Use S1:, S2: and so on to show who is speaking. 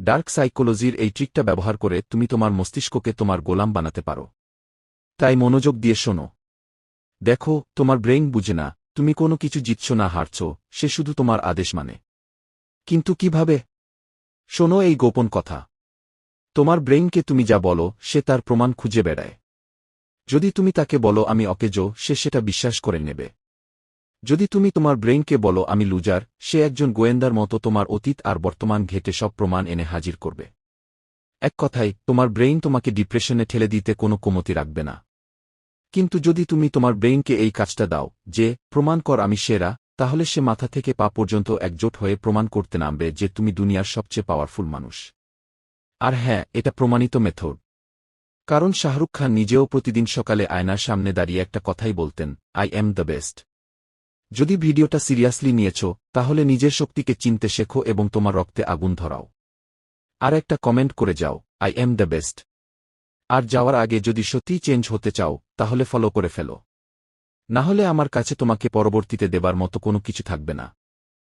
S1: Dark সাইকোলজির এই ট্রিকটা ব্যবহার করে তুমি তোমার মস্তিষ্ককে তোমার গোলাম বানাতে পারো। তাই মনোযোগ দিয়ে শোনো। দেখো, তোমার ব্রেইন বুঝে না তুমি কোনো কিছু জিতছ না হারছ, সে শুধু তোমার আদেশ মানে। কিন্তু কিভাবে? শোনো এই গোপন কথা। তোমার ব্রেইনকে তুমি যা বলো সে তার প্রমাণ খুঁজে বেড়ায়। যদি তুমি তাকে বলো আমি অকেজো, সে সেটা বিশ্বাস করে নেবে। যদি তুমি তোমার ব্রেইনকে বলো আমি লুজার, সে একজন গোয়েন্দার মতো তোমার অতীত আর বর্তমান ঘেঁটে সব প্রমাণ এনে হাজির করবে। এক কথায়, তোমার ব্রেইন তোমাকে ডিপ্রেশনে ঠেলে দিতে কোনো কমতি রাখবে না। কিন্তু যদি তুমি তোমার ব্রেইনকে এই কাজটা দাও যে প্রমাণ কর আমি সেরা, তাহলে সে মাথা থেকে পা পর্যন্ত একজোট হয়ে প্রমাণ করতে নামবে যে তুমি দুনিয়ার সবচেয়ে পাওয়ারফুল মানুষ। আর হ্যাঁ, এটা প্রমাণিত মেথড। কারণ শাহরুখ খান নিজেও প্রতিদিন সকালে আয়নার সামনে দাঁড়িয়ে একটা কথাই বলতেন, আই অ্যাম দ্য বেস্ট। যদি ভিডিওটা সিরিয়াসলি নিয়েছ, তাহলে নিজের শক্তিকে চিনতে শেখো এবং তোমার রক্তে আগুন ধরাও। আর একটা কমেন্ট করে যাও, আই অ্যাম দ্য বেস্ট। আর যাওয়ার আগে যদি সত্যিই চেঞ্জ হতে চাও, তাহলে ফলো করে ফেলো। না হলে আমার কাছে তোমাকে পরবর্তীতে দেবার মতো কোনো কিছু থাকবে না।